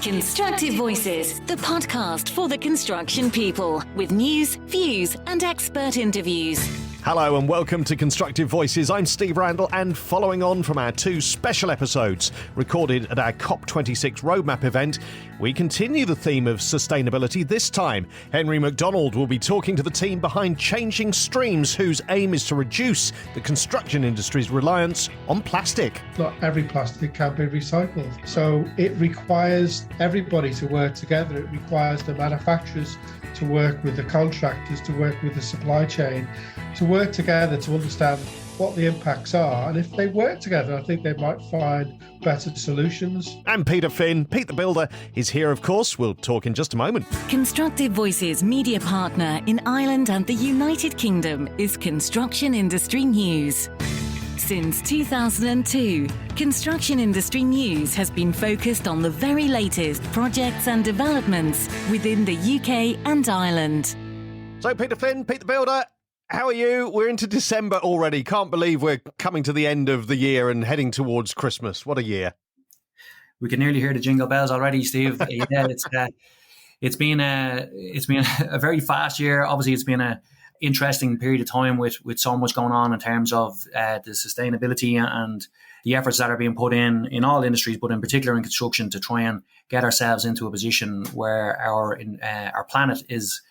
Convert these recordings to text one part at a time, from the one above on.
Constructive Voices, the podcast for the construction people, with news, views, and expert interviews. Hello and welcome to Constructive Voices. I'm Steve Randall, and following on from our two special episodes recorded at our COP26 Roadmap event, we continue the theme of sustainability. This time, Henry McDonald will be talking to the team behind Changing Streams, whose aim is to reduce the construction industry's reliance on plastic. Not every plastic can be recycled, so it requires everybody to work together. It requires the manufacturers to work with the contractors, to work with the supply chain, to work together to understand what the impacts are. And if they work together, I think they might find better solutions. And Peter Finn, Pete the Builder, is here, of course. We'll talk in just a moment. Constructive Voices media partner in Ireland and the United Kingdom is Construction Industry News. Since 2002, Construction Industry News has been focused on the very latest projects and developments within the UK and Ireland. So, Peter Finn, Pete the Builder, how are you? We're into December already. Can't believe we're coming to the end of the year and heading towards Christmas. What a year. We can nearly hear the jingle bells already, Steve. Yeah, it's been a very fast year. Obviously, it's been a interesting period of time with so much going on in terms of the sustainability and the efforts that are being put in all industries, but in particular in construction, to try and get ourselves into a position where our planet is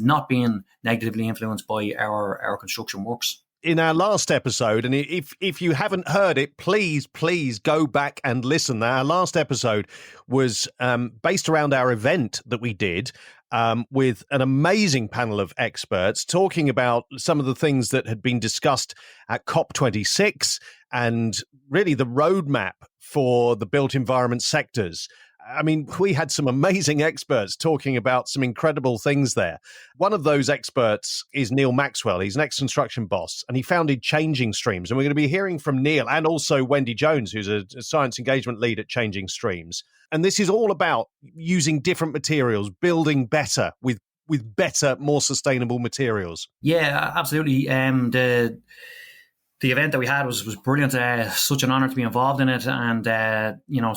not being negatively influenced by our construction works. In our last episode, and if you haven't heard it, please go back and listen. Our last episode was based around our event that we did with an amazing panel of experts talking about some of the things that had been discussed at COP26 and really the roadmap for the built environment sectors. I mean, we had some amazing experts talking about some incredible things there. One of those experts is Neal Maxwell. He's an ex-construction boss, and he founded Changing Streams. And we're going to be hearing from Neal and also Wendy Jones, who's a science engagement lead at Changing Streams. And this is all about using different materials, building better with better, more sustainable materials. Yeah, absolutely. The event that we had was brilliant. Such an honour to be involved in it, and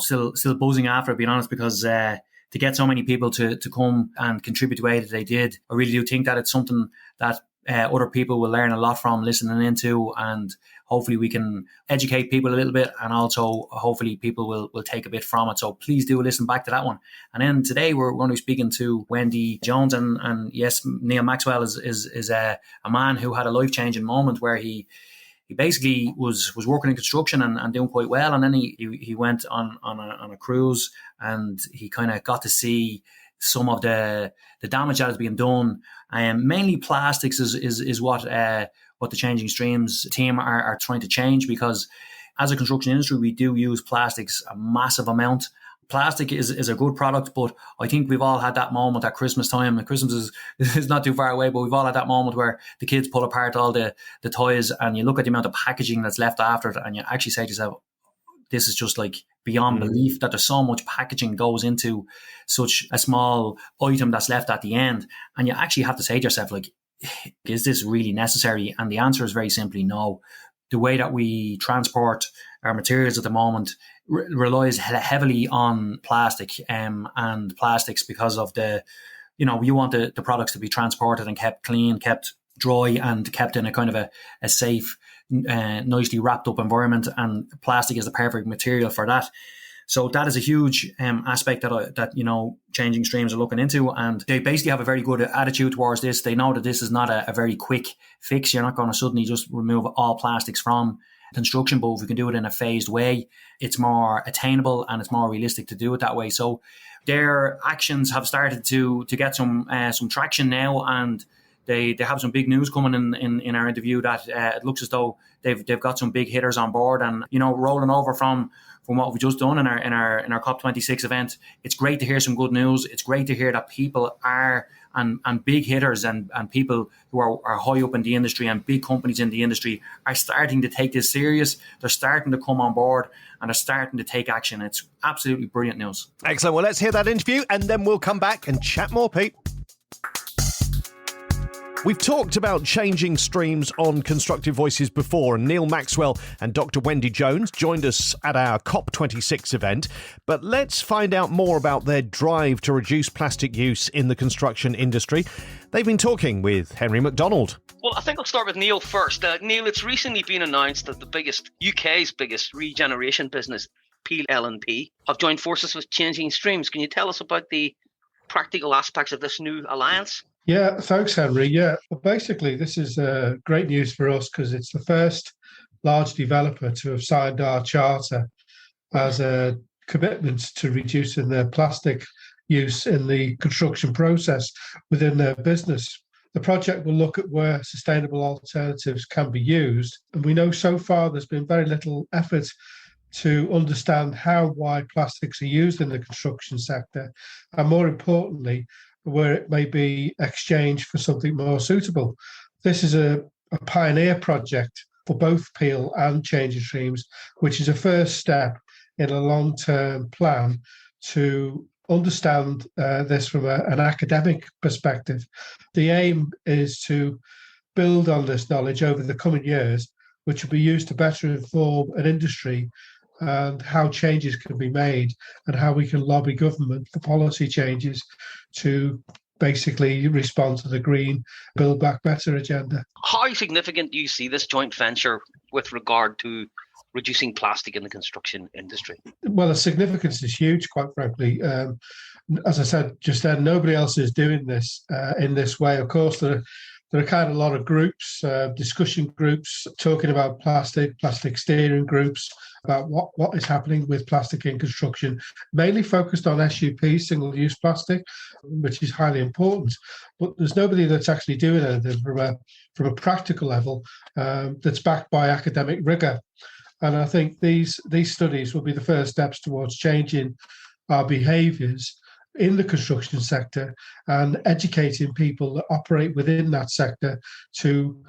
still buzzing after it, being honest, because to get so many people to come and contribute the way that they did, I really do think that it's something that other people will learn a lot from listening into, and hopefully we can educate people a little bit, and also hopefully people will take a bit from it. So please do listen back to that one. And then today we're going to be speaking to Wendy Jones, and yes, Neal Maxwell is a man who had a life-changing moment where he basically was working in construction and doing quite well, and then he went on a cruise, and he kind of got to see some of the damage that is being done. Mainly plastics is what the Changing Streams team are trying to change, because as a construction industry we do use plastics a massive amount. Plastic is a good product, but I think we've all had that moment at Christmas time. And Christmas is not too far away, but we've all had that moment where the kids pull apart all the toys, and you look at the amount of packaging that's left after it, and you actually say to yourself, this is just like beyond belief that there's so much packaging goes into such a small item that's left at the end. And you actually have to say to yourself, like, is this really necessary? And the answer is very simply no. The way that we transport our materials at the moment relies heavily on plastic, and plastics, because of you want the products to be transported and kept clean, kept dry, and kept in a kind of a safe, nicely wrapped up environment. And plastic is the perfect material for that. So that is a huge aspect that Changing Streams are looking into, and they basically have a very good attitude towards this. They know that this is not a very quick fix. You're not going to suddenly just remove all plastics from construction, but if we can do it in a phased way, it's more attainable and it's more realistic to do it that way. So their actions have started to get some traction now, and they have some big news coming in our interview that it looks as though they've got some big hitters on board, and rolling over from what we've just done in our COP26 event. It's great to hear some good news. It's great to hear that people are and big hitters and people who are high up in the industry and big companies in the industry are starting to take this serious. They're starting to come on board and are starting to take action. It's absolutely brilliant news. Excellent. Well, let's hear that interview and then we'll come back and chat more, Pete. We've talked about changing streams on Constructive Voices before, and Neal Maxwell and Dr. Wendy Jones joined us at our COP26 event. But let's find out more about their drive to reduce plastic use in the construction industry. They've been talking with Henry McDonald. Well, I think I'll start with Neal first. Neal, it's recently been announced that the UK's biggest regeneration business, PL&P, have joined forces with Changing Streams. Can you tell us about the practical aspects of this new alliance? Yeah, thanks, Henry. Yeah, well, basically, this is great news for us because it's the first large developer to have signed our charter as a commitment to reducing their plastic use in the construction process within their business. The project will look at where sustainable alternatives can be used. And we know so far there's been very little effort to understand why plastics are used in the construction sector, and more importantly, where it may be exchanged for something more suitable. This is a pioneer project for both Peel and Changing Streams, which is a first step in a long-term plan to understand this from an academic perspective. The aim is to build on this knowledge over the coming years, which will be used to better inform an industry and how changes can be made and how we can lobby government for policy changes to basically respond to the Green Build Back Better agenda. How significant do you see this joint venture with regard to reducing plastic in the construction industry? Well, the significance is huge, quite frankly. As I said just then, nobody else is doing this in this way. Of course, there are kind of a lot of groups, discussion groups, talking about plastic steering groups, about what is happening with plastic in construction, mainly focused on SUP, single-use plastic, which is highly important. But there's nobody that's actually doing anything from a practical level that's backed by academic rigour. And I think these studies will be the first steps towards changing our behaviours in the construction sector and educating people that operate within that sector to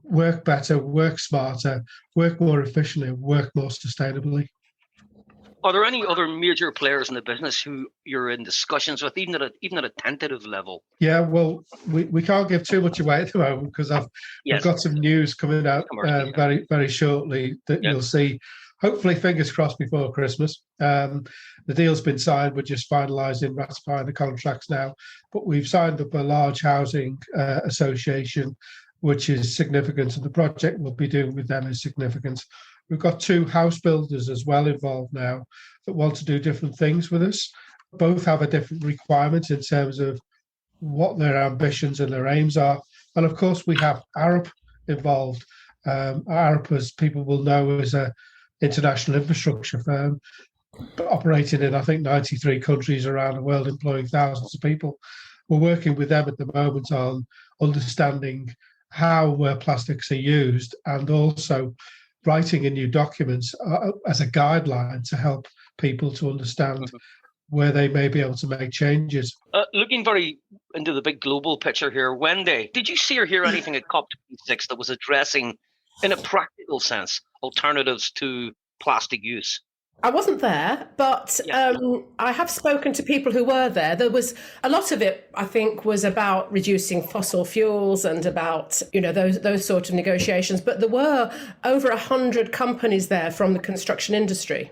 work better, work smarter, work more efficiently, work more sustainably. Are there any other major players in the business who you're in discussions with, even at a tentative level? Yeah, well, we can't give too much away at the moment because I've got some news coming out very, very shortly that you'll see. Hopefully, fingers crossed before Christmas. The deal's been signed. We're just finalising, ratifying the contracts now. But we've signed up a large housing association, which is significant, and the project we'll be doing with them is significant. We've got 2 house builders as well involved now that want to do different things with us. Both have a different requirement in terms of what their ambitions and their aims are. And of course, we have Arup involved. Arup, as people will know, is an international infrastructure firm operating in, I think, 93 countries around the world, employing thousands of people. We're working with them at the moment on understanding how plastics are used and also writing in new documents as a guideline to help people to understand where they may be able to make changes. Looking very into the big global picture here, Wendy, did you see or hear anything at COP26 that was addressing, in a practical sense, alternatives to plastic use? I wasn't there, but I have spoken to people who were there. There was a lot of it, I think, was about reducing fossil fuels and about, those sort of negotiations. But there were over 100 companies there from the construction industry.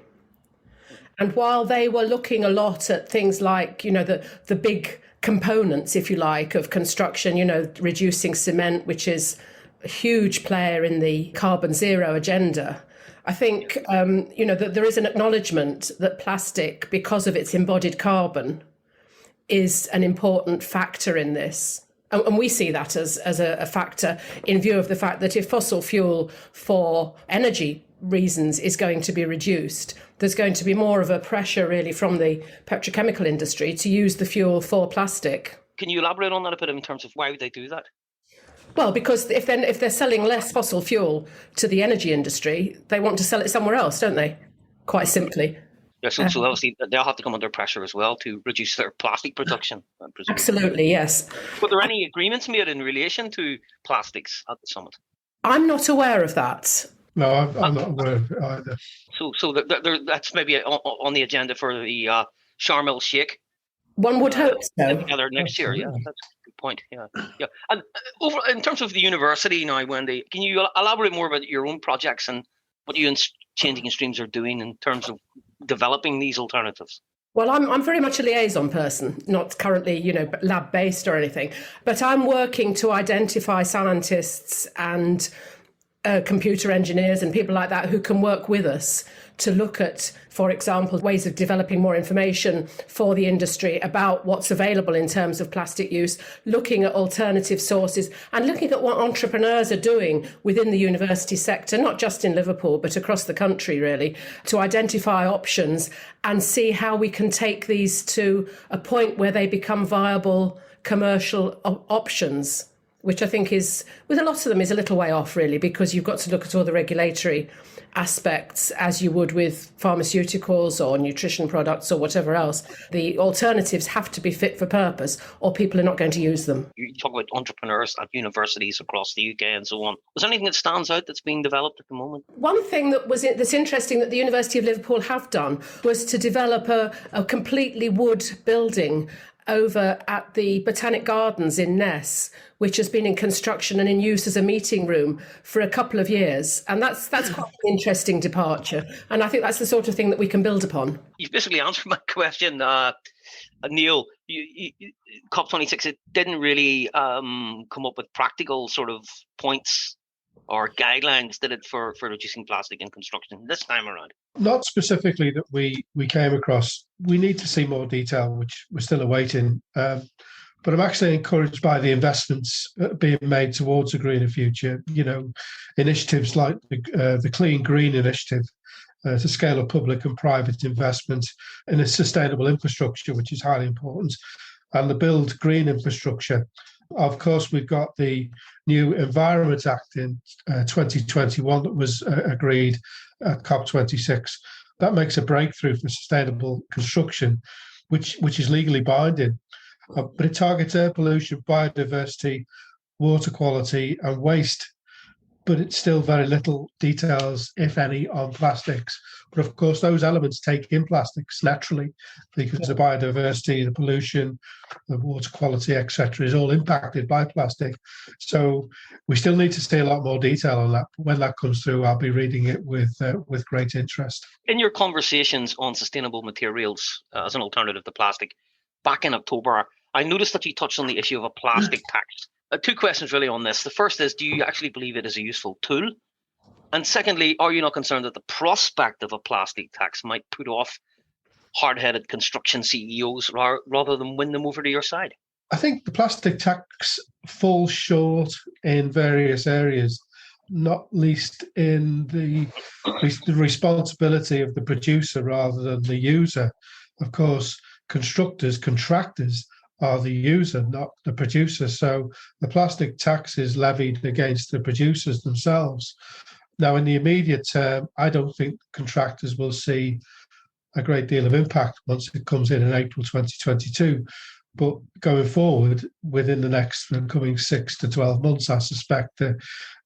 And while they were looking a lot at things like, the big components, if you like, of construction, reducing cement, which is a huge player in the carbon zero agenda, I think, that there is an acknowledgement that plastic, because of its embodied carbon, is an important factor in this. And we see that as a factor in view of the fact that if fossil fuel for energy reasons is going to be reduced, there's going to be more of a pressure really from the petrochemical industry to use the fuel for plastic. Can you elaborate on that a bit in terms of why would they do that? Well, because if they're selling less fossil fuel to the energy industry, they want to sell it somewhere else, don't they? Quite simply. Yeah, so obviously they'll have to come under pressure as well to reduce their plastic production. Absolutely, yes. Were there any agreements made in relation to plastics at the summit? I'm not aware of that. No, I'm not aware of it either. So that's maybe on the agenda for the Sharm el Sheikh One would hope so. Together next year. Yeah, that's a good point. Yeah. And over in terms of the university now, Wendy, can you elaborate more about your own projects and what you and Changing Streams are doing in terms of developing these alternatives? Well, I'm very much a liaison person, not currently, lab-based or anything, but I'm working to identify scientists and computer engineers and people like that who can work with us to look at, for example, ways of developing more information for the industry about what's available in terms of plastic use, looking at alternative sources and looking at what entrepreneurs are doing within the university sector, not just in Liverpool, but across the country, really, to identify options and see how we can take these to a point where they become viable commercial options, which I think is, with a lot of them, is a little way off, really, because you've got to look at all the regulatory aspects as you would with pharmaceuticals or nutrition products or whatever else. The alternatives have to be fit for purpose or people are not going to use them. You talk about entrepreneurs at universities across the UK and so on. Was there anything that stands out that's being developed at the moment? One thing that's interesting that the University of Liverpool have done was to develop a completely wood building over at the Botanic Gardens in Ness, which has been in construction and in use as a meeting room for a couple of years. And that's quite an interesting departure. And I think that's the sort of thing that we can build upon. You've basically answered my question, Neal. COP26, it didn't really come up with practical sort of points or guidelines, did it, for reducing plastic in construction this time around? Not specifically that we came across. We need to see more detail, which we're still awaiting. But I'm actually encouraged by the investments being made towards a greener future. Initiatives like the Clean Green Initiative to scale up public and private investment in a sustainable infrastructure, which is highly important, and the Build Green Infrastructure. Of course, we've got the new Environment Act in 2021 that was agreed at COP26. That makes a breakthrough for sustainable construction, which is legally binding. But it targets air pollution, biodiversity, water quality, and waste. But it's still very little details, if any, on plastics. But of course, those elements take in plastics naturally because the biodiversity, the pollution, the water quality, etc., is all impacted by plastic. So we still need to see a lot more detail on that. When that comes through, I'll be reading it with great interest. In your conversations on sustainable materials as an alternative to plastic, back in October, I noticed that you touched on the issue of a plastic tax. Two questions really on this. The first is, do you actually believe it is a useful tool? And secondly, are you not concerned that the prospect of a plastic tax might put off hard-headed construction CEOs rather than win them over to your side? I think the plastic tax falls short in various areas, not least in the responsibility of the producer rather than the user. Of course, contractors are the user, not the producer. So the plastic tax is levied against the producers themselves. Now, in the immediate term, I don't think contractors will see a great deal of impact once it comes in April 2022. But going forward, within the next coming 6 to 12 months, I suspect that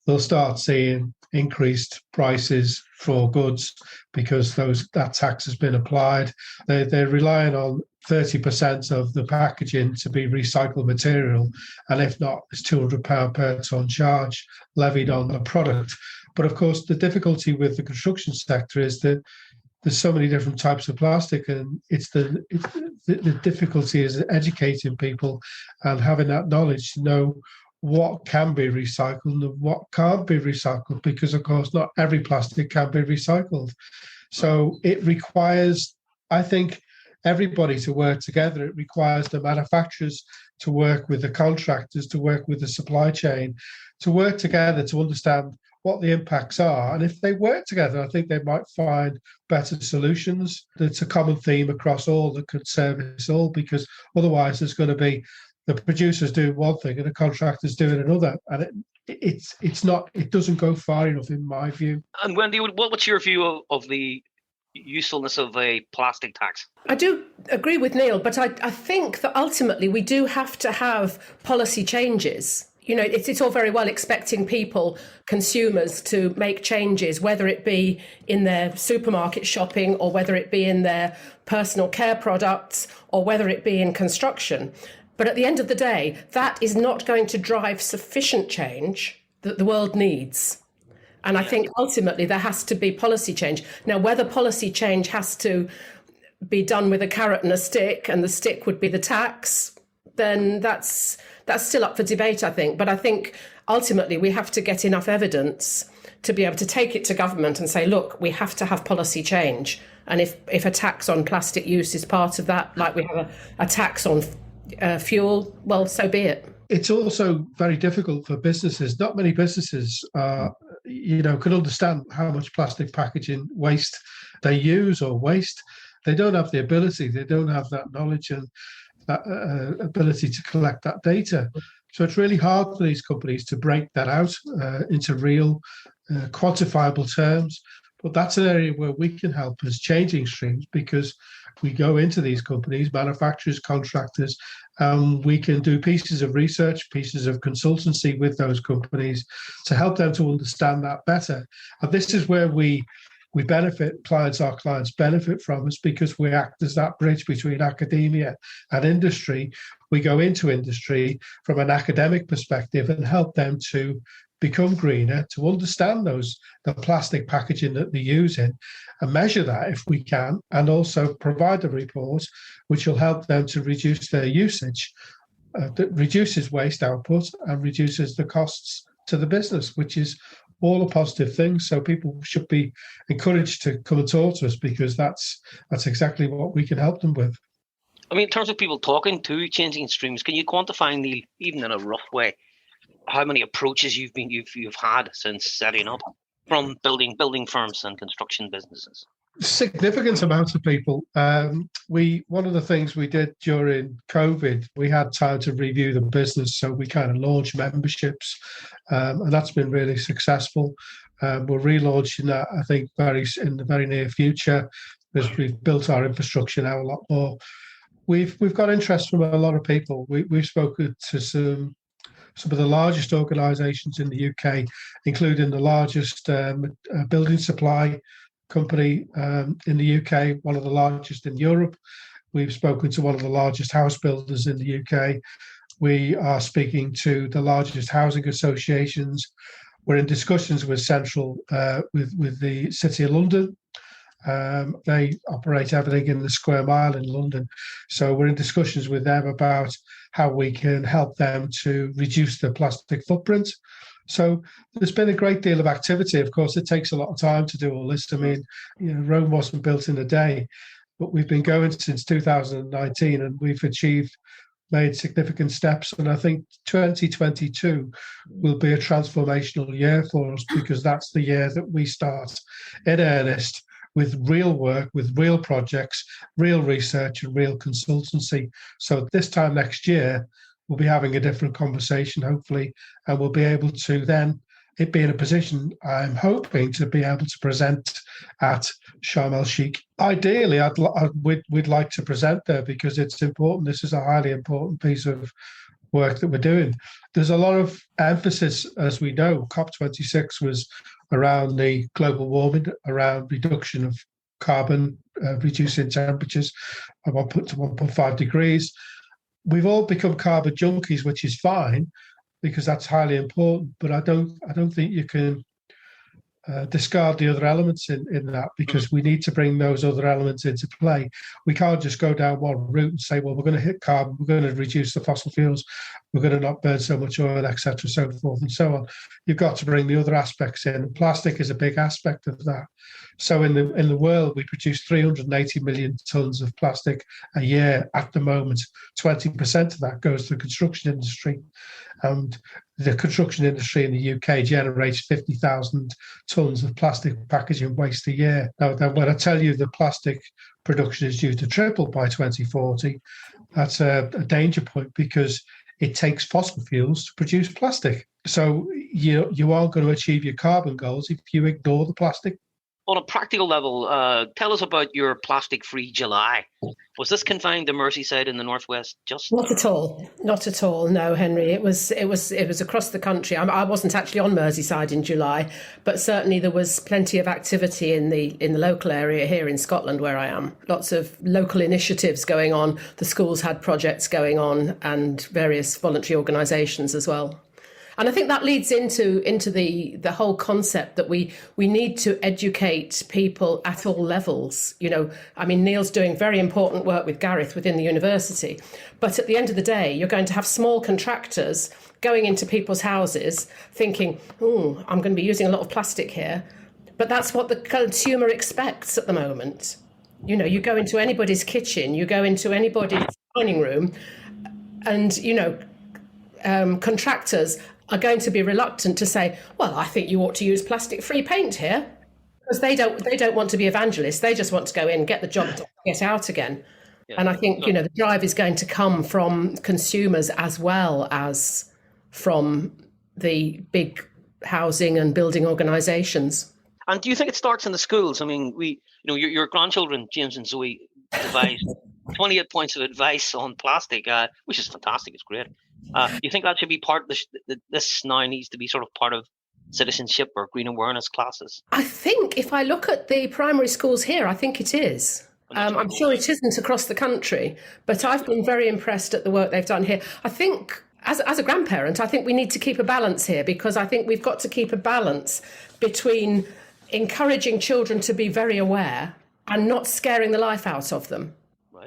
they'll start seeing increased prices for goods because that tax has been applied. They're relying on 30% of the packaging to be recycled material, and if not, it's £200 per tonne charge levied on the product. But of course, the difficulty with the construction sector is that there's so many different types of plastic, and the difficulty is educating people and having that knowledge to know what can be recycled and what can't be recycled, because of course not every plastic can be recycled. So it requires, I think, everybody to work together. It requires the manufacturers to work with the contractors, to work with the supply chain, to work together to understand what the impacts are. And if they work together, I think they might find better solutions. It's a common theme across all that could service all, because otherwise there's going to be the producers doing one thing and the contractors doing another. And it doesn't go far enough in my view. And Wendy, what's your view of the usefulness of a plastic tax? I do agree with Neal, but I think that ultimately we do have to have policy changes. it's all very well expecting people, consumers, to make changes, whether it be in their supermarket shopping or whether it be in their personal care products or whether it be in construction. But at the end of the day, that is not going to drive sufficient change that the world needs. And I think ultimately there has to be policy change. Now, whether policy change has to be done with a carrot and a stick, and the stick would be the tax, then that's still up for debate, I think. But I think ultimately we have to get enough evidence to be able to take it to government and say, look, we have to have policy change. And if a tax on plastic use is part of that, like we have a tax on fuel, well, so be it. It's also very difficult for businesses. Not many businesses can understand how much plastic packaging waste they use or waste. They don't have the ability, they don't have that knowledge and that ability to collect that data. So it's really hard for these companies to break that out into real quantifiable terms. But that's an area where we can help as changing streams, because we go into these companies, manufacturers, contractors, and we can do pieces of research, pieces of consultancy with those companies to help them to understand that better. And this is where we benefit, our clients benefit from us, because we act as that bridge between academia and industry. We go into industry from an academic perspective and help them to become greener, to understand the plastic packaging that they're using and measure that if we can, and also provide a report which will help them to reduce their usage, that reduces waste output and reduces the costs to the business, which is all a positive thing. So people should be encouraged to come and talk to us, because that's exactly what we can help them with. I mean, in terms of people talking to changing streams, can you quantify, Neal, even in a rough way, how many approaches you've had since setting up from building firms and construction businesses? Significant amounts of people. One of the things we did during COVID, we had time to review the business, so we kind of launched memberships, and that's been really successful. We're relaunching that, I think, in the very near future, because we've built our infrastructure now a lot more. We've got interest from a lot of people. We've spoken to some of the largest organisations in the UK, including the largest building supply company in the UK, one of the largest in Europe. We've spoken to one of the largest house builders in the UK. We are speaking to the largest housing associations. We're in discussions with with the City of London. They operate everything in the square mile in London. So we're in discussions with them about how we can help them to reduce their plastic footprint. So there's been a great deal of activity. Of course, it takes a lot of time to do all this. I mean, Rome wasn't built in a day, but we've been going since 2019 and we've made significant steps. And I think 2022 will be a transformational year for us, because that's the year that we start in earnest with real work, with real projects, real research and real consultancy. So this time next year, we'll be having a different conversation, hopefully, and we'll be able to then be in a position, I'm hoping, to be able to present at Sharm el-Sheikh. Ideally, we'd like to present there, because it's important. This is a highly important piece of work that we're doing. There's a lot of emphasis, as we know. COP26 was around the global warming, around reduction of carbon, reducing temperatures to 1.5 degrees. We've all become carbon junkies, which is fine, because that's highly important. But I don't think you can discard the other elements in that, because we need to bring those other elements into play. We can't just go down one route and say, well, we're going to hit carbon, we're going to reduce the fossil fuels, we're going to not burn so much oil, etc., so forth and so on. You've got to bring the other aspects in. And plastic is a big aspect of that. So in the world, we produce 380 million tons of plastic a year at the moment. 20% of that goes to the construction industry. And the construction industry in the UK generates 50,000 tons of plastic packaging waste a year. Now, when I tell you the plastic production is due to triple by 2040, that's a danger point, because it takes fossil fuels to produce plastic. So you aren't going to achieve your carbon goals if you ignore the plastic. on a practical level, tell us about your plastic-free July. Was this confined to Merseyside in the northwest? Just Not at all. Not at all. No, Henry. It was across the country. I wasn't actually on Merseyside in July, but certainly there was plenty of activity in the local area here in Scotland where I am. Lots of local initiatives going on. The schools had projects going on, and various voluntary organisations as well. And I think that leads into the whole concept that we need to educate people at all levels. You know, I mean, Neal's doing very important work with Gareth within the university. But at the end of the day, you're going to have small contractors going into people's houses thinking, I'm going to be using a lot of plastic here. But that's what the consumer expects at the moment. You know, you go into anybody's kitchen, you go into anybody's dining room, and, you know, contractors are going to be reluctant to say, well, I think you ought to use plastic-free paint here, because they don't want to be evangelists. They just want to go in, get the job done, get out again. Yeah. And I think, you know, the drive is going to come from consumers as well as from the big housing and building organisations. And do you think it starts in the schools? I mean, your grandchildren, James and Zoe, devised 28 points of advice on plastic, which is fantastic. It's great. You think that should be part of this now needs to be sort of part of citizenship or green awareness classes? I think if I look at the primary schools here, I think it is. I'm sure it isn't across the country, but I've been very impressed at the work they've done here. I think as a grandparent, I think we need to keep a balance here, because I think we've got to keep a balance between encouraging children to be very aware and not scaring the life out of them.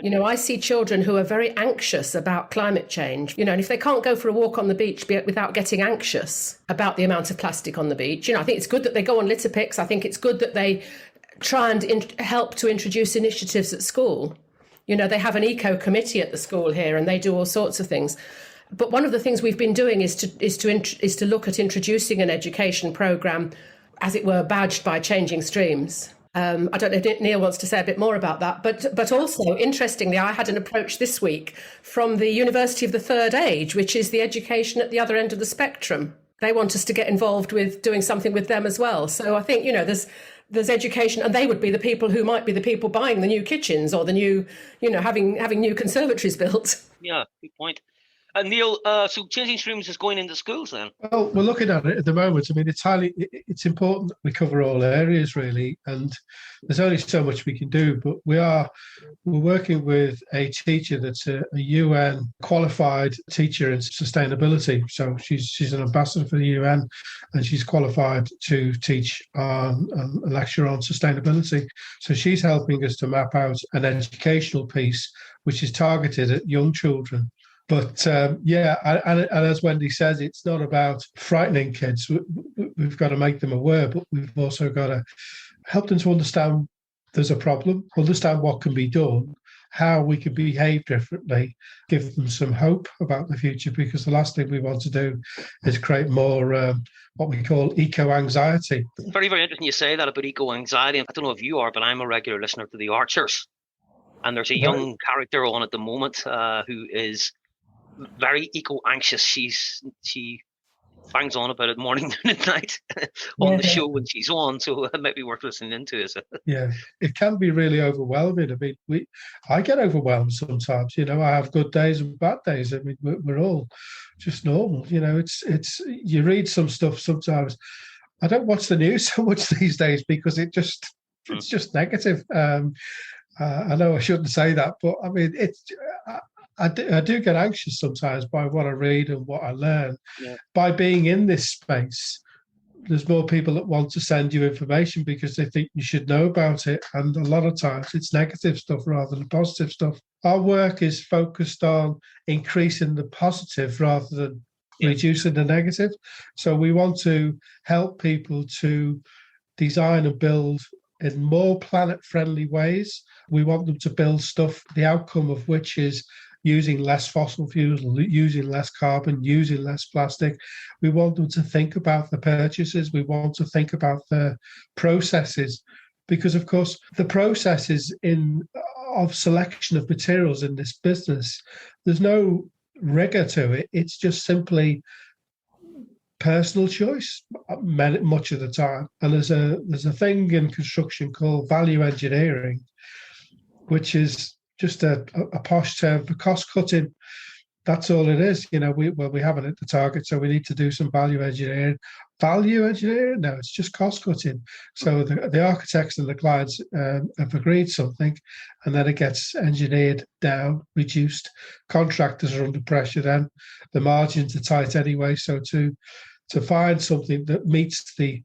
You know, I see children who are very anxious about climate change, you know, and if they can't go for a walk on the beach without getting anxious about the amount of plastic on the beach, you know, I think it's good that they go on litter picks. I think it's good that they try and help to introduce initiatives at school. You know, they have an eco committee at the school here, and they do all sorts of things. But one of the things we've been doing is to look at introducing an education programme, as it were, badged by Changing Streams. I don't know if Neal wants to say a bit more about that, but also, interestingly, I had an approach this week from the University of the Third Age, which is the education at the other end of the spectrum. They want us to get involved with doing something with them as well. So I think, you know, there's education, and they would be the people who might be the people buying the new kitchens or the new, you know, having new conservatories built. Yeah, good point. Neal, so Changing Streams is going into schools then? Well, we're looking at it at the moment. I mean, it's important that we cover all areas, really, and there's only so much we can do. But we're working with a teacher that's a UN qualified teacher in sustainability. So she's an ambassador for the UN, and she's qualified to teach a lecture on sustainability. So she's helping us to map out an educational piece which is targeted at young children. But and as Wendy says, it's not about frightening kids. We've got to make them aware, but we've also got to help them to understand there's a problem, understand what can be done, how we can behave differently, give them some hope about the future, because the last thing we want to do is create more what we call eco-anxiety. Very, very interesting you say that about eco-anxiety. I don't know if you are, but I'm a regular listener to The Archers. And there's a young character on at the moment who is very eco-anxious. She bangs on about it morning, noon, and night on the show when she's on, so it might be worth listening into. Yeah, it can be really overwhelming. I mean, I get overwhelmed sometimes. You know, I have good days and bad days. I mean, we're all just normal. You know, it's you read some stuff sometimes. I don't watch the news so much these days because it's just negative. I know I shouldn't say that, but I mean, I do get anxious sometimes by what I read and what I learn. Yeah. By being in this space, there's more people that want to send you information because they think you should know about it. And a lot of times it's negative stuff rather than positive stuff. Our work is focused on increasing the positive rather than reducing the negative. So we want to help people to design and build in more planet-friendly ways. We want them to build stuff, the outcome of which is using less fossil fuels, using less carbon, using less plastic. We want them to think about the purchases. We want to think about the processes, because, of course, the processes of selection of materials in this business, there's no rigor to it. It's just simply personal choice much of the time. And there's a thing in construction called value engineering, which is just a posh term for cost cutting. That's all it is. We haven't hit the target, so we need to do some value engineering. Value engineering? No, it's just cost cutting. So the architects and the clients have agreed something, and then it gets engineered down, reduced. Contractors are under pressure then. The margins are tight anyway. So to find something that meets the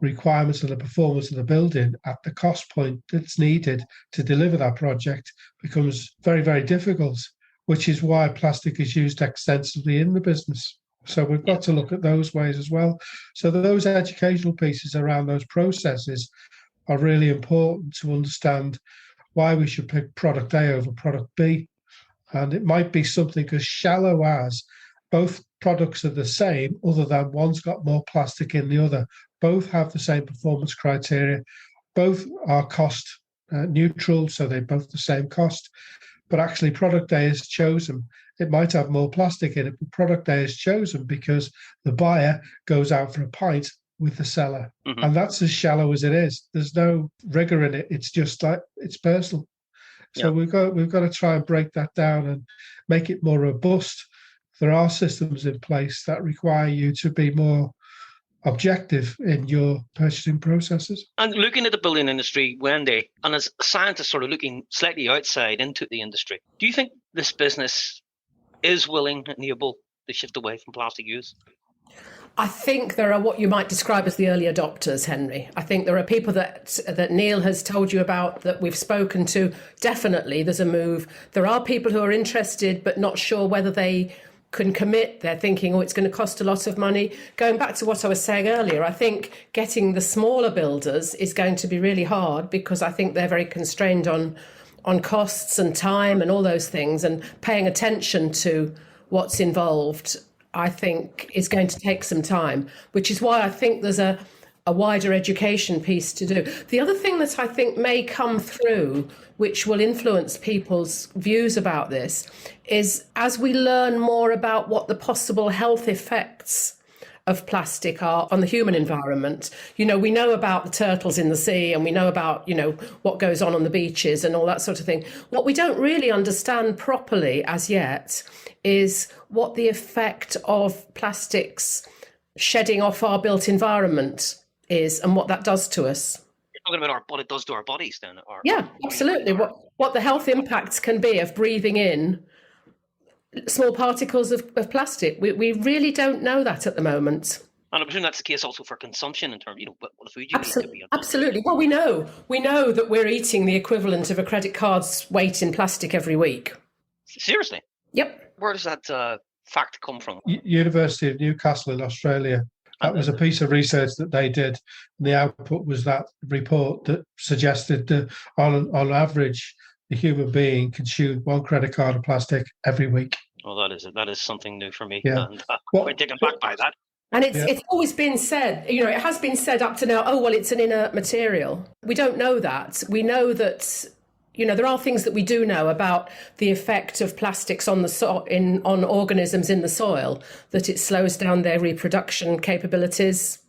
requirements of the performance of the building at the cost point that's needed to deliver that project becomes very, very difficult, which is why plastic is used extensively in the business. So we've got to look at those ways as well. So those educational pieces around those processes are really important to understand why we should pick product A over product B. And it might be something as shallow as both products are the same, other than one's got more plastic in the other. Both have the same performance criteria. Both are cost neutral, so they're both the same cost. But actually product A is chosen. It might have more plastic in it, but product A is chosen because the buyer goes out for a pint with the seller. Mm-hmm. And that's as shallow as it is. There's no rigor in it. It's just like, it's personal. So we've got to try and break that down and make it more robust. There are systems in place that require you to be more objective in your purchasing processes. And looking at the building industry, Wendy, and as scientists sort of looking slightly outside into the industry, do you think this business is willing and able to shift away from plastic use? I think there are what you might describe as the early adopters, Henry. I think there are people that Neal has told you about, that we've spoken to. Definitely there's a move. There are people who are interested but not sure whether they can commit. They're thinking, it's going to cost a lot of money. Going back to what I was saying earlier, I think getting the smaller builders is going to be really hard, because I think they're very constrained on costs and time and all those things, and paying attention to what's involved, I think, is going to take some time, which is why I think there's a wider education piece to do. The other thing that I think may come through, which will influence people's views about this, is as we learn more about what the possible health effects of plastic are on the human environment. We know about the turtles in the sea, and we know about, what goes on the beaches and all that sort of thing. What we don't really understand properly as yet is what the effect of plastics shedding off our built environment is, and what that does to us. You're talking about what it does to our bodies then? Yeah, absolutely. What the health impacts can be of breathing in small particles of plastic. We really don't know that at the moment. And I presume that's the case also for consumption in terms, what the food you eat could be. Absolutely. Well, we know that we're eating the equivalent of a credit card's weight in plastic every week. Seriously? Yep. Where does that fact come from? University of Newcastle in Australia. That was a piece of research that they did. And the output was that report that suggested that on average, the human being consumed one credit card of plastic every week. Well, that is something new for me. Yeah. And I'm quite taken back by that. And it's always been said, it has been said up to now, it's an inert material. We don't know that. We know that, there are things that we do know about the effect of plastics on on organisms in the soil, that it slows down their reproduction capabilities.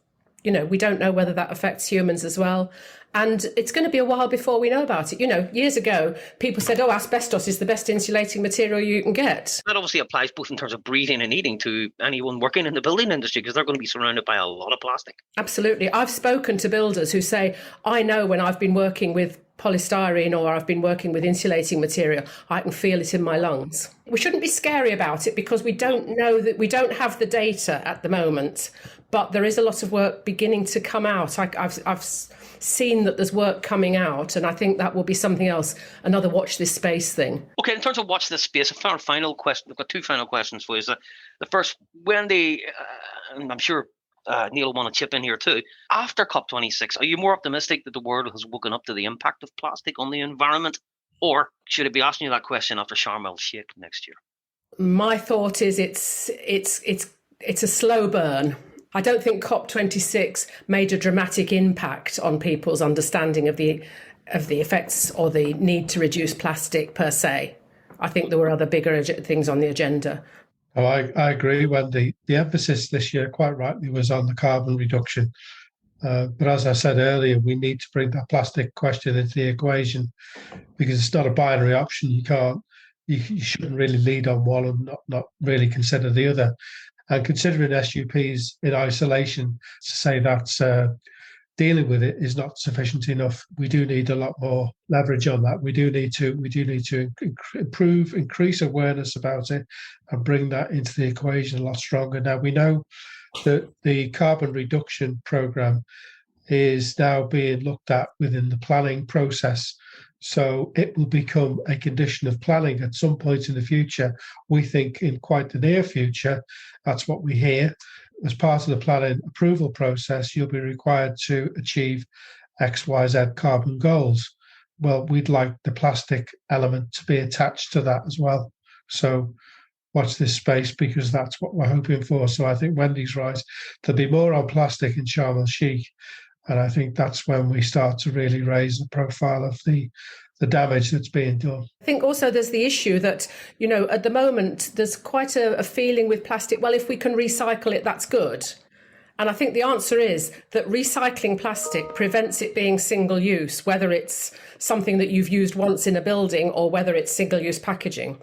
We don't know whether that affects humans as well. And it's going to be a while before we know about it. Years ago, people said, asbestos is the best insulating material you can get. That obviously applies both in terms of breathing and eating to anyone working in the building industry, because they're going to be surrounded by a lot of plastic. Absolutely. I've spoken to builders who say, I know when I've been working with polystyrene or I've been working with insulating material, I can feel it in my lungs. We shouldn't be scary about it, because we don't know that we don't have the data at the moment, but there is a lot of work beginning to come out. I've seen that there's work coming out, and I think that will be something else, another watch this space thing. Okay, in terms of watch this space, a final question. We've got two final questions for you. The first, Wendy, and I'm sure Neal will want to chip in here too. After COP26, are you more optimistic that the world has woken up to the impact of plastic on the environment, or should it be asking you that question after Sharm el Sheikh next year? My thought is it's a slow burn. I don't think COP26 made a dramatic impact on people's understanding of the effects or the need to reduce plastic per se. I think there were other bigger things on the agenda. Oh, I agree, Wendy. The emphasis this year, quite rightly, was on the carbon reduction. But as I said earlier, we need to bring that plastic question into the equation, because it's not a binary option. You shouldn't really lead on one and not really consider the other. And considering SUPs in isolation, to say that dealing with it is not sufficient enough. We do need a lot more leverage on that. We do need to increase awareness about it and bring that into the equation a lot stronger. Now, we know that the carbon reduction program is now being looked at within the planning process. So it will become a condition of planning at some point in the future. We think in quite the near future. That's what we hear. As part of the planning approval process, you'll be required to achieve XYZ carbon goals. Well, we'd like the plastic element to be attached to that as well. So watch this space, because that's what we're hoping for. So I think Wendy's right. There'll be more on plastic in Sharm el-Sheikh. And I think that's when we start to really raise the profile of the damage that's being done. I think also there's the issue that, at the moment, there's quite a feeling with plastic, well, if we can recycle it, that's good. And I think the answer is that recycling plastic prevents it being single use, whether it's something that you've used once in a building or whether it's single use packaging.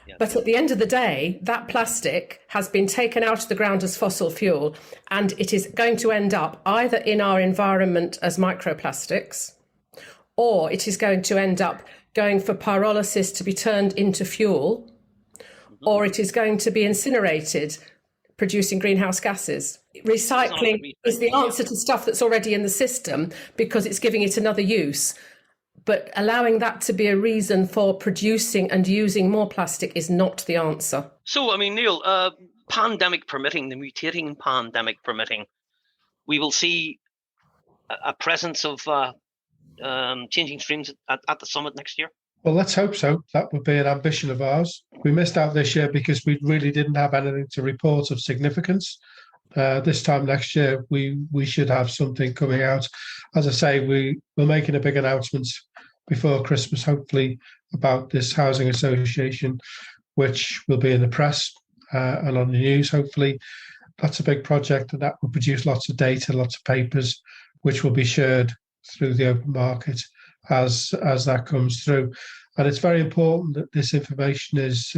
Yeah. But at the end of the day, that plastic has been taken out of the ground as fossil fuel, and it is going to end up either in our environment as microplastics, or it is going to end up going for pyrolysis to be turned into fuel, or it is going to be incinerated, producing greenhouse gases. Recycling is the answer to stuff that's already in the system because it's giving it another use. But allowing that to be a reason for producing and using more plastic is not the answer. So, Neal, pandemic permitting, the mutating pandemic permitting, we will see a presence of changing streams at the summit next year? Well, let's hope so. That would be an ambition of ours. We missed out this year because we really didn't have anything to report of significance. This time next year, we should have something coming out. As I say, we're making a big announcement before Christmas, hopefully, about this housing association, which will be in the press and on the news, hopefully. That's a big project, and that will produce lots of data, lots of papers, which will be shared through the open market as that comes through. And it's very important that this information is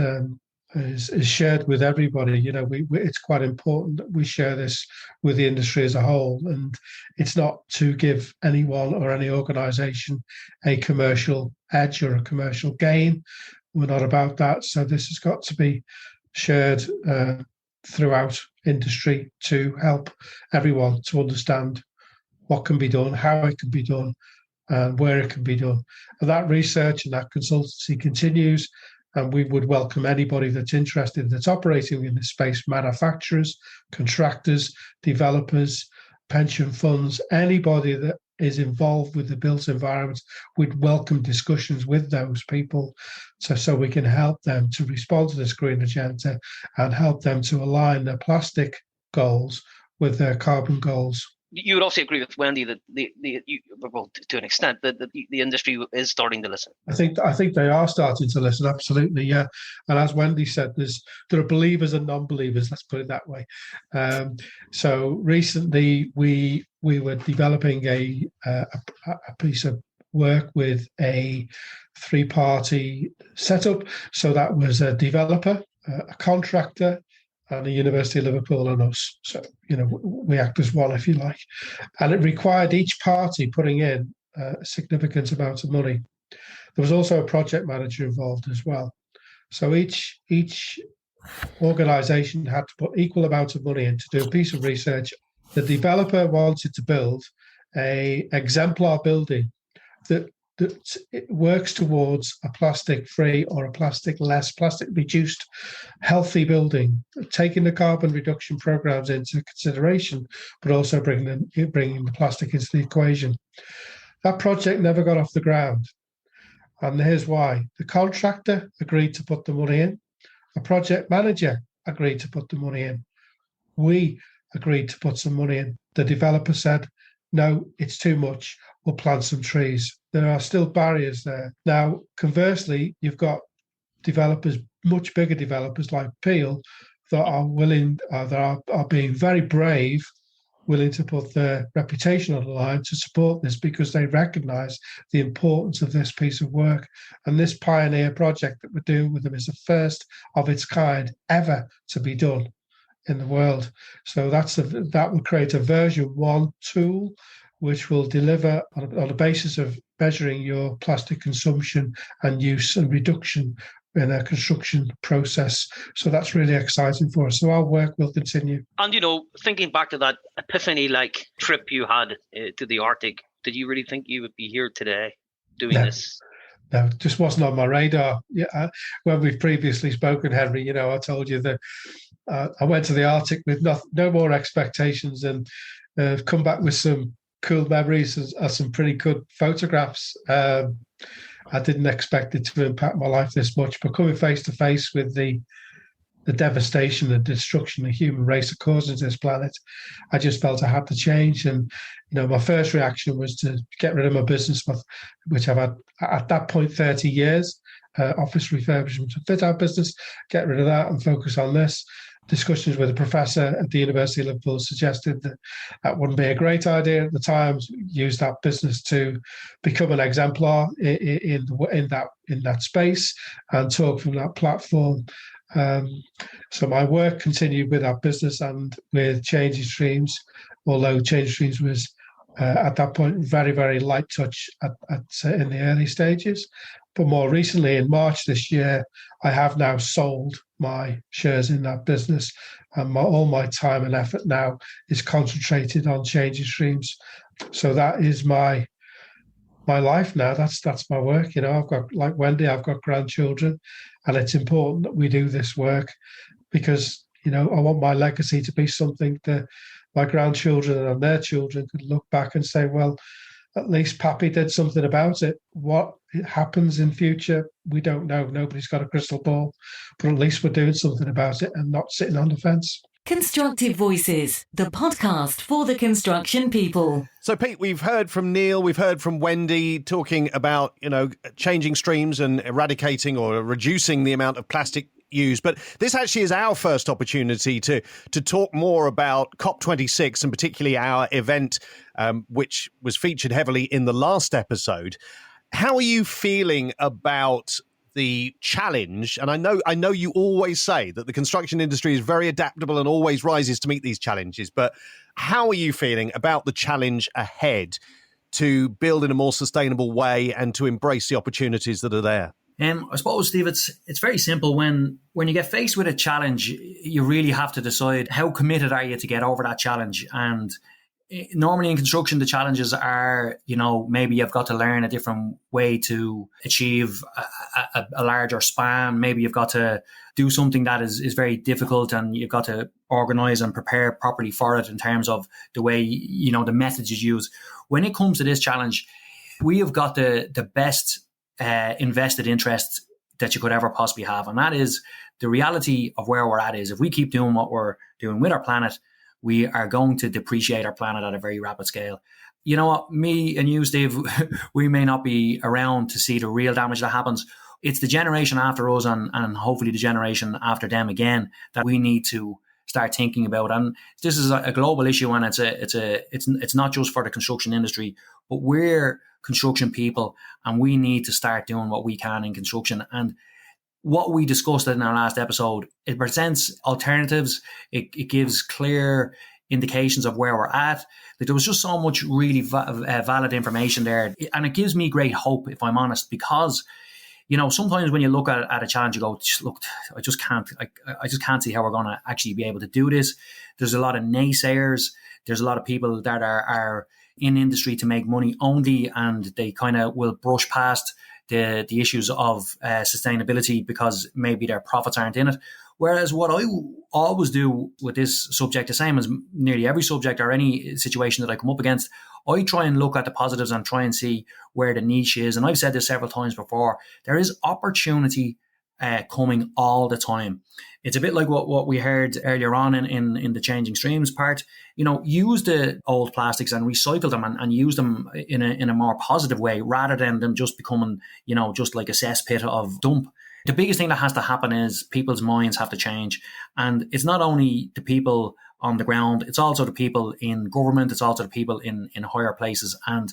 shared with everybody. It's quite important that we share this with the industry as a whole, and it's not to give anyone or any organisation a commercial edge or a commercial gain. We're not about that. So this has got to be shared throughout industry to help everyone to understand what can be done, how it can be done, and where it can be done. And that research and that consultancy continues. And we would welcome anybody that's interested, that's operating in this space, manufacturers, contractors, developers, pension funds, anybody that is involved with the built environment. We'd welcome discussions with those people so we can help them to respond to this green agenda and help them to align their plastic goals with their carbon goals. You would also agree with Wendy that to an extent that the industry is starting to listen. I think they are starting to listen. Absolutely, yeah. And as Wendy said, there are believers and non-believers. Let's put it that way. So recently, we were developing a piece of work with a three-party setup. So that was a developer, a contractor, and the University of Liverpool and us. So, we act as one, if you like. And it required each party putting in a significant amount of money. There was also a project manager involved as well. So each organisation had to put equal amount of money in to do a piece of research. The developer wanted to build an exemplar building that it works towards a plastic-free or a plastic-reduced, healthy building, taking the carbon reduction programs into consideration, but also bringing the plastic into the equation. That project never got off the ground, and here's why. The contractor agreed to put the money in. The project manager agreed to put the money in. We agreed to put some money in. The developer said, no, it's too much. We'll plant some trees. There are still barriers there. Now, conversely, you've got developers, much bigger developers like Peel, that are willing, that are being very brave, willing to put their reputation on the line to support this because they recognise the importance of this piece of work. And this pioneer project that we're doing with them is the first of its kind ever to be done in the world. So that will create a version 1 tool which will deliver on the basis of measuring your plastic consumption and use and reduction in a construction process. So that's really exciting for us. So our work will continue. And, thinking back to that epiphany-like trip you had to the Arctic, did you really think you would be here today doing this? No, it just wasn't on my radar. Yeah, when we've previously spoken, Henry, I told you that I went to the Arctic with no more expectations and come back with some cool memories and some pretty good photographs. I didn't expect it to impact my life this much, but coming face to face with the devastation and destruction the human race are causing to this planet, I just felt I had to change. And, my first reaction was to get rid of my business, which I've had at that point 30 years, office refurbishment and fit out business, get rid of that and focus on this. Discussions with a professor at the University of Liverpool suggested that wouldn't be a great idea at the time. Use that business to become an exemplar in that space and talk from that platform. So my work continued with that business and with Changing Streams, although Changing Streams was at that point very, very light touch in the early stages. But more recently, in March this year, I have now sold my shares in that business, and all my time and effort now is concentrated on Changing Streams. So that is my life now. That's my work. I've got, like Wendy, I've got grandchildren, and it's important that we do this work because I want my legacy to be something that my grandchildren and their children could look back and say, well, at least Pappy did something about it. What happens in future, we don't know. Nobody's got a crystal ball, but at least we're doing something about it and not sitting on the fence. Constructive Voices, the podcast for the construction people. So, Pete, we've heard from Neal, we've heard from Wendy talking about, changing streams and eradicating or reducing the amount of plastic used. But this actually is our first opportunity to talk more about COP26 and particularly our event, which was featured heavily in the last episode. How are you feeling about the challenge? And I know you always say that the construction industry is very adaptable and always rises to meet these challenges. But how are you feeling about the challenge ahead to build in a more sustainable way and to embrace the opportunities that are there? I suppose, Steve, it's very simple. When you get faced with a challenge, you really have to decide how committed are you to get over that challenge. And normally in construction, the challenges are, maybe you've got to learn a different way to achieve a larger span. Maybe you've got to do something that is very difficult and you've got to organise and prepare properly for it in terms of the way, the methods you use. When it comes to this challenge, we have got the best invested interest that you could ever possibly have. And that is the reality of where we're at is if we keep doing what we're doing with our planet, we are going to depreciate our planet at a very rapid scale. You know what? Me and you, Steve, we may not be around to see the real damage that happens. It's the generation after us and hopefully the generation after them again that we need to start thinking about. And this is a global issue, and it's not just for the construction industry, but we're construction people and we need to start doing what we can in construction. And what we discussed in our last episode, it presents alternatives. It gives clear indications of where we're at. Like, there was just so much really valid information there. And it gives me great hope, if I'm honest, because, sometimes when you look at a challenge, you go, look, I just can't see how we're going to actually be able to do this. There's a lot of naysayers. There's a lot of people that are in industry to make money only, and they kind of will brush past the issues of sustainability because maybe their profits aren't in it. Whereas what I always do with this subject, the same as nearly every subject or any situation that I come up against, I try and look at the positives and try and see where the niche is. And I've said this several times before, there is opportunity coming all the time. It's a bit like what we heard earlier on in the Changing Streams part. Use the old plastics and recycle them and use them in a more positive way rather than them just becoming, just like a cesspit of dump. the biggest thing that has to happen is people's minds have to change. And it's not only the people on the ground, it's also the people in government, it's also the people in higher places. And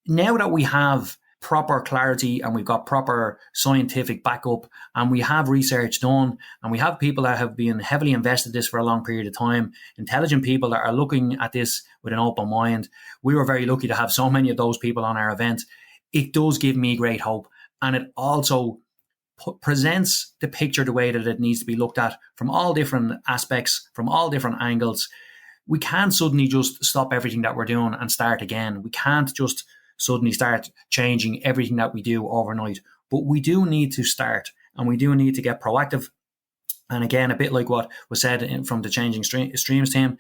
now that we have proper clarity and we've got proper scientific backup and we have research done and we have people that have been heavily invested in this for a long period of time, intelligent people that are looking at this with an open mind. We were very lucky to have so many of those people on our event. It does give me great hope, and it also presents the picture the way that it needs to be looked at from all different aspects, from all different angles. We can't suddenly just stop everything that we're doing and start again. We can't just suddenly start changing everything that we do overnight. But we do need to start, and we do need to get proactive. And again, a bit like what was said from the Changing Streams team,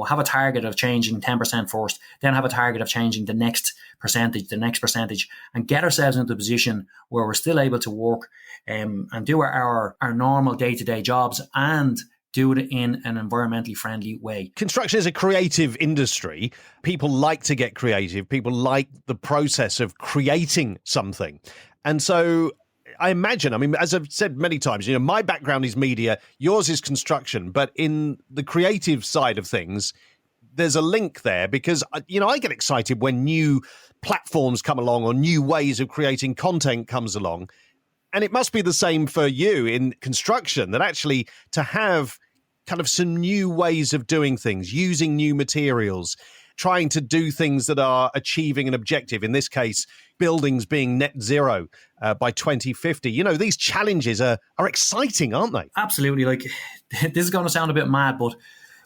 have a target of changing 10% first, then have a target of changing the next percentage, and get ourselves into a position where we're still able to work and do our normal day-to-day jobs and do it in an environmentally friendly way. Construction is a creative industry. People like to get creative. People like the process of creating something. And so I imagine, as I've said many times, my background is media, yours is construction, but in the creative side of things, there's a link there because, I get excited when new platforms come along or new ways of creating content comes along. And it must be the same for you in construction, that actually to have kind of some new ways of doing things, using new materials, trying to do things that are achieving an objective, in this case, buildings being net zero by 2050. These challenges are exciting, aren't they? Absolutely. This is going to sound a bit mad, but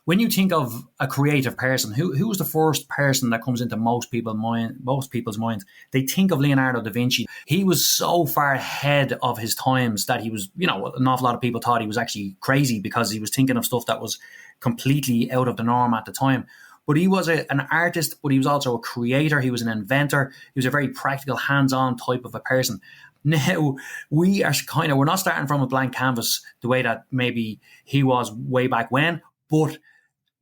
when you think of a creative person, who's the first person that comes into most people's minds? They think of Leonardo da Vinci. He was so far ahead of his times that he was, an awful lot of people thought he was actually crazy because he was thinking of stuff that was completely out of the norm at the time. But he was an artist, but he was also a creator. He was an inventor. He was a very practical, hands-on type of a person. Now, we're not starting from a blank canvas the way that maybe he was way back when, but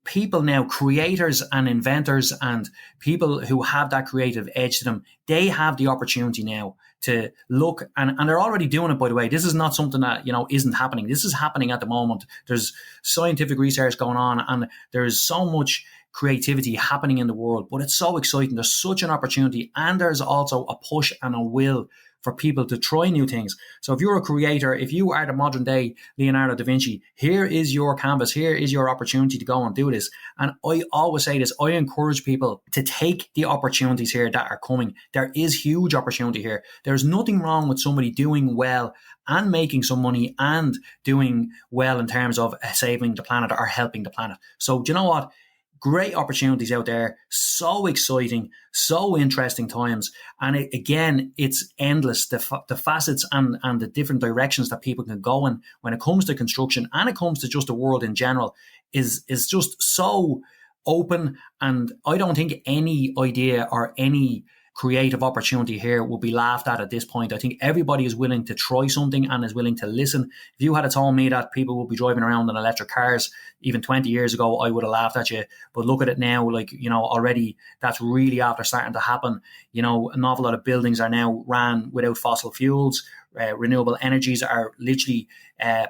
people now, creators and inventors and people who have that creative edge to them, they have the opportunity now to look, and they're already doing it, by the way. This is not something that, isn't happening. This is happening at the moment. There's scientific research going on, and there's so much creativity happening in the world, but it's so exciting. There's such an opportunity, and there's also a push and a will for people to try new things. So if you're a creator, if you are the modern day Leonardo da Vinci, here is your canvas, here is your opportunity to go and do this. And I always say this, I encourage people to take the opportunities here that are coming. There is huge opportunity here. There's nothing wrong with somebody doing well and making some money and doing well in terms of saving the planet or helping the planet. So do you know what? Great opportunities out there, so exciting, so interesting times. And it's endless, the facets and the different directions that people can go in when it comes to construction and it comes to just the world in general is just so open. And I don't think any idea or any creative opportunity here will be laughed at this point. I think everybody is willing to try something and is willing to listen. If you had told me that people will be driving around in electric cars even 20 years ago, I would have laughed at you. But look at it now, already that's really after starting to happen. An awful lot of buildings are now ran without fossil fuels. Renewable energies are literally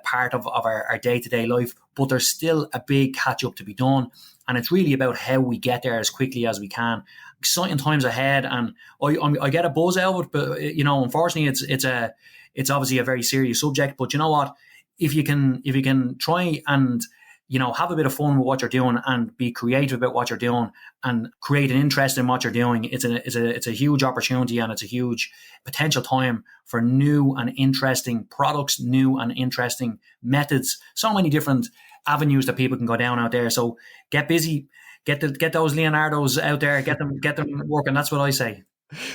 part of our day-to-day life, but there's still a big catch-up to be done. And it's really about how we get there as quickly as we can. Exciting times ahead, and I get a buzz out of it, but unfortunately, it's obviously a very serious subject. But you know what? If you can try and have a bit of fun with what you're doing and be creative about what you're doing and create an interest in what you're doing, it's a huge opportunity, and it's a huge potential time for new and interesting products, new and interesting methods. So many different avenues that people can go down out there. So get busy. Get those Leonardos out there, get them working. That's what I say.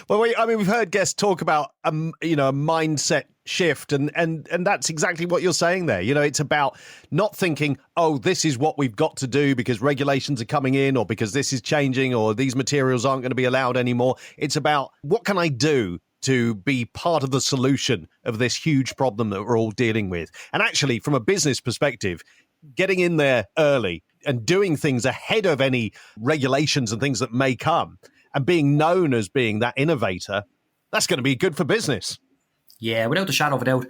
Well, we've heard guests talk about a mindset shift, and that's exactly what you're saying there. It's about not thinking, oh, this is what we've got to do because regulations are coming in, or because this is changing, or these materials aren't going to be allowed anymore. It's about, what can I do to be part of the solution of this huge problem that we're all dealing with? And actually, from a business perspective, getting in there early and doing things ahead of any regulations and things that may come, and being known as being that innovator, that's going to be good for business. Yeah, without a shadow of a doubt.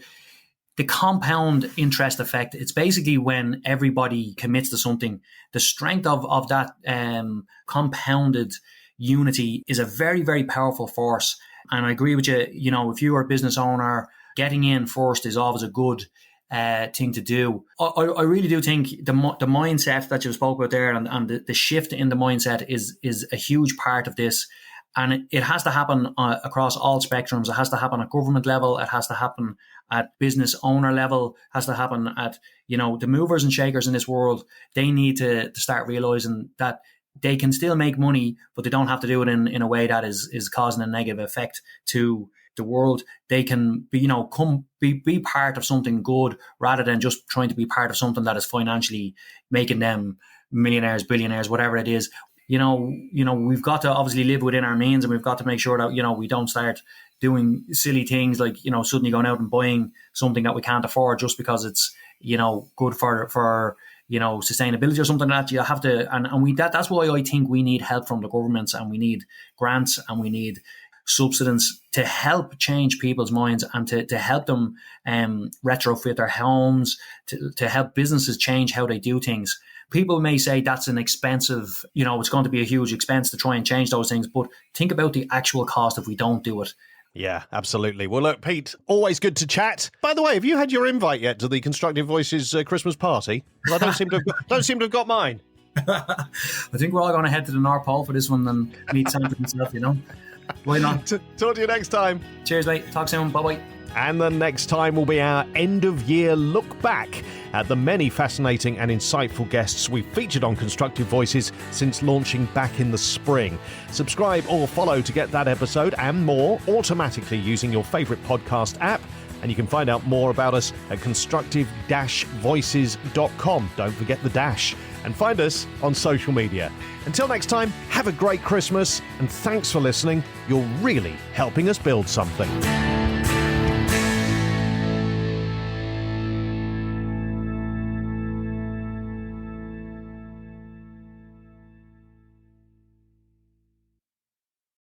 the compound interest effect, it's basically when everybody commits to something, the strength of that compounded unity is a very, very powerful force. And I agree with you, you know, if you are a business owner, getting in first is always a good thing to do. I really do think the mindset that you spoke about there and the shift in the mindset is a huge part of this. And it has to happen across all spectrums. It has to happen at government level. It has to happen at business owner level. It has to happen at, you know, the movers and shakers in this world. They need to start realizing that they can still make money, but they don't have to do it in a way that is causing a negative effect to the world. They can be, you know, be part of something good rather than just trying to be part of something that is financially making them millionaires, billionaires, whatever it is. You know, we've got to obviously live within our means, and we've got to make sure that, you know, we don't start doing silly things like, you know, suddenly going out and buying something that we can't afford just because it's, you know, good for you know, sustainability or something like that. You have to, and that's why I think we need help from the governments, and we need grants, and we need subsidence to help change people's minds and to help them retrofit their homes, to help businesses change how they do things. People may say that's an expensive, you know, it's going to be a huge expense to try and change those things, but think about the actual cost if we don't do it. Yeah, absolutely. Well, look, Pete, always good to chat. By the way, have you had your invite yet to the Constructive Voices Christmas party? Well, I don't seem to have got mine. I think we're all going to head to the North Pole for this one and meet Santa himself, you know. Why not? Talk to you next time. Cheers, mate. Talk soon. Bye-bye. And the next time will be our end-of-year look back at the many fascinating and insightful guests we've featured on Constructive Voices since launching back in the spring. Subscribe or follow to get that episode and more automatically using your favourite podcast app. And you can find out more about us at constructive-voices.com. Don't forget the dash. And find us on social media. Until next time, have a great Christmas, and thanks for listening. You're really helping us build something.